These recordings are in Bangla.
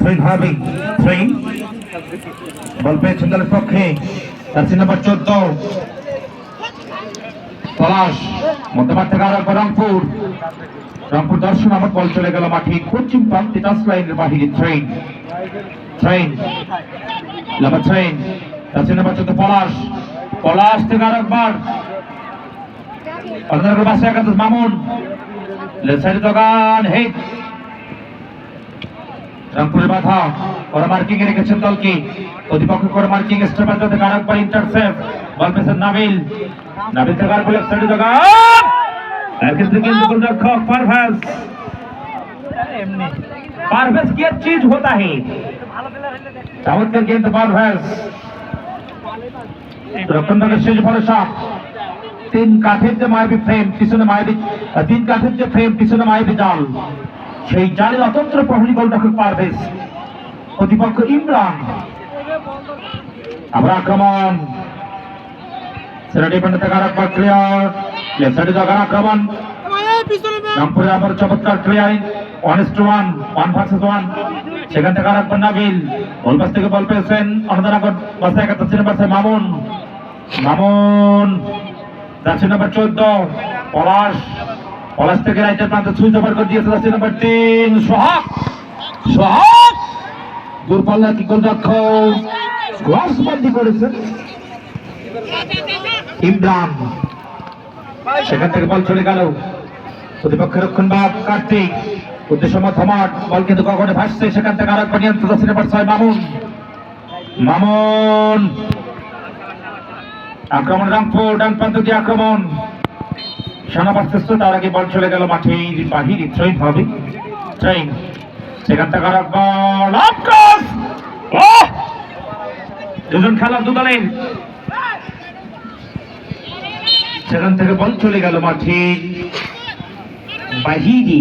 Harvey, 3. বল পেয়েছেন দলের পক্ষে জার্সি নাম্বার 14 পলাশ মধ্যমাঠ থেকে আরো রংপুর দর্শন আমার বল চলে গেল মাঠে পশ্চিম প্রান্তে টাচ লাইনের বাহিরে train number 3 jersey number 14 Palash থেকে আরেকবার অর্ধেকের পাশে একাদশ মামুন লেফট সাইডে দোকান হিট রংপুরের বাধা ওরা মার্কিং এ রেখেছেন দলকে প্রতিপক্ষ করে মার্কিং স্টেপার থেকে আরেকবার ইন্টারসেপ্ট বল পেয়েছেন নাবিল থেকে আরেকবার লেফট সাইডে দোকান এক্ষেত্রে কিন্তু গোলরক্ষক পারভেজ কি चीज होता है चमत्कार गेंद पारभेज রক্ষণভাগের শেষ ভরসা 3 কাঠের যে মায়াবী ফ্রেম পিছনে মায়াবী 3 কাঠের যে ফ্রেম পিছনে মায়াবী জাল সেই জালের অতন্ত্র প্রহরী গোলরক্ষক পারভেজ প্রতিপক্ষ ইমরান আবার আক্রমণ সেরা ডিফেন্ড থেকে আরেকবার ক্লিয়ার লেফট সাইডে দোকান আক্রমণ রংপুরে আবার চমৎকার ক্লিয়ারিং 1:1 ভার্সেস 1 সেখান থেকে আরেকবার নাবিল গোলপাস থেকে বল পেয়েছেন অনুদান আগর বাসে একাদশ নম্বর মামুন জার্সি নাম্বার 14 পলাশ থেকে রাইটের প্রান্তে সুইচ ওভার করে দিয়েছে জার্সি নাম্বার 3 সোহাগ দূরপাল্লা কি গোলরক্ষক ক্রস বন্দি করেছেন ইমরান সেখান থেকে বল চলে গেল প্রতিপক্ষের রক্ষণভাগ কার্তিক উদ্দেশ্য মধ্যমাঠ বল কিন্তু কখনো ভাসছে সেখান থেকে আরেকবার নিয়ন্ত্রণ জার্সি নাম্বার 6 মামুন আক্রমণ রংপুর ডান প্রান্ত দিয়ে আক্রমণ সেনাবাদ চেষ্টা তার আগে বল চলে গেল মাঠের বাহিরে ট্রেন সেখান থেকে আরেকবার দুজন খেলার দু দলের সেখান থেকে বল চলে গেল মাঠের বাহিরে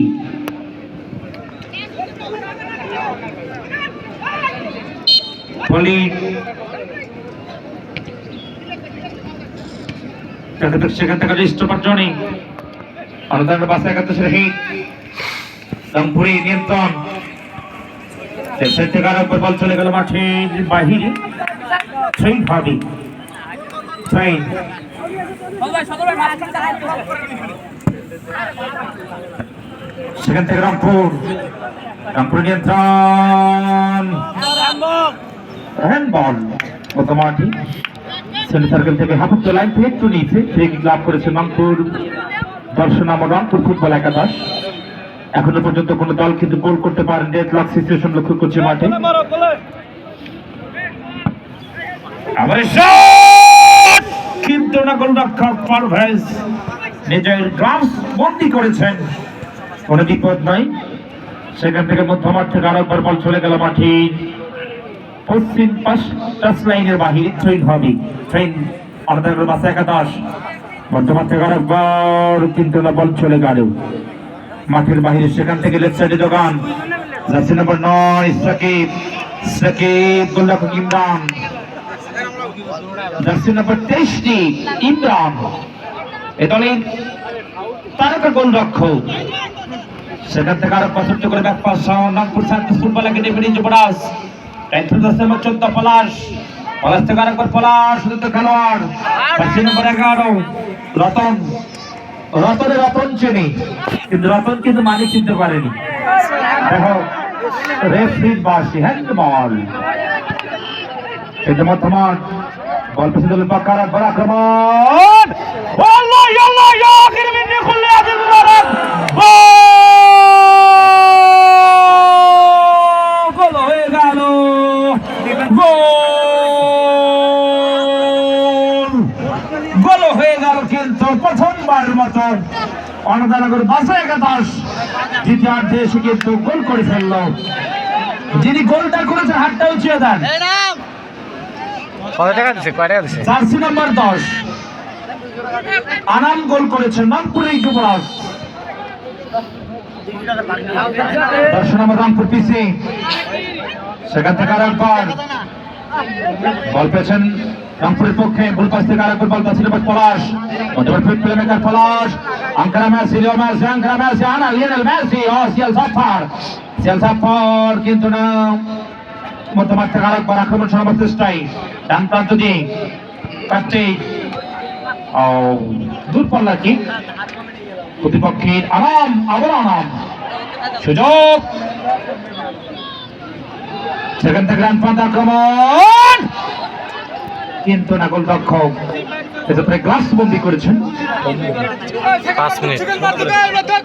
সেখান থেকে স্টপার জনি অনুদান বাসে একাদশের হিট রংপুরে নিয়ন্ত্রণ থেকে আরেকবার বল চলে গেল মাঠের বাহিরে ট্রেন সেখান থেকে রংপুর নিয়ন্ত্রণ হ্যান্ডবল প্রথমাটি সেন্টার সার্কেল থেকে হাফুট লাইন থেকে একটু নিচে ফ্রি কিক লাভ করেছে রংপুর দর্শন আমার রংপুর ফুটবল একাদশ এখনো পর্যন্ত কোন দল কিন্তু গোল করতে পারেন ডেড লক সিচুয়েশন লক্ষ্য করছে মাঠে আবার শট কিন্তু না গোলরক্ষক পারভেজ নিজের গ্লাভস বন্দি করেছেন কোনো বিপদ নাই সেখান থেকে মধ্যমাঠ থেকে আরেকবার বল চলে গেল মাঠে পশ্চিম পাশ টাচ লাইনের বাহিরে ট্রেন অর্ধেকের বাসে একাদশ মধ্যমাঠ থেকে আরেকবার কিন্তু না বল চলে গেল মাঠের বাহিরে সেখান থেকে লেফট সাইডে দোকান জার্সি নাম্বার 9 সাকিব গোলরক্ষক ইমরান জার্সি নাম্বার 23 ইমরান এ দলের তারকা গোলরক্ষক সেখান থেকে আরো পছন্দ করে back pass Rangpur service football academy Yuvraj jersey number 14 Palash থেকে আরেকবার পলাশ শুধু খেলোয়াড় জার্সি নাম্বার 11 রতন চেনে কিন্তু রতন কিন্তু মানে চিনতে পারেনি দেখো রেফারির বাসি হ্যান্ডবল এটা মধ্যমাঠ বল পেছনে দলের পক্ষে আরেকবার আক্রমণ আল্লাহ আখির মিনিটে খুললে আদিল মুবারক গোল হয়ে গেল গোল হয়ে গেল কিন্তু প্রথমবারের মতো অনুদানগর বাসে একাদশ দ্বিতীয়ার্ধে এসে কিন্তু গোল করে ফেলল যিনি গোলটা করেছে হাতটা উঁচিয়ে দেন জার্সি নাম্বার 10 আনাম গোল করেছে রংপুরের যুবরাজ দর্শন আমার রংপুর পিসি সেখান থেকে আরেকবার বল পেয়েছেন রংপুরের পক্ষে গোল পাস থেকে আরেকবার বল পাচ্ছিল পলাশ মধ্যমাঠ Palash Ankara Messi Leo Messi Ankara Messi আনা লিওনেল মেসি ওসিয়াল সাফার সেলসাফর কিন্তু না মধ্যমাঠ থেকে আরেকবার আক্রমণ সরাবার চেষ্টায় ডান প্রান্ত দিয়ে কাটতে দূরপাল্লা কি প্রতিপক্ষের আরাম আবার আরাম সুযোগ সেখান থেকে ডান প্রান্ত আক্রমণ কিন্তু না গোলরক্ষক এক্ষেত্রে গ্লাস বন্দি করেছেন 5 মিনিট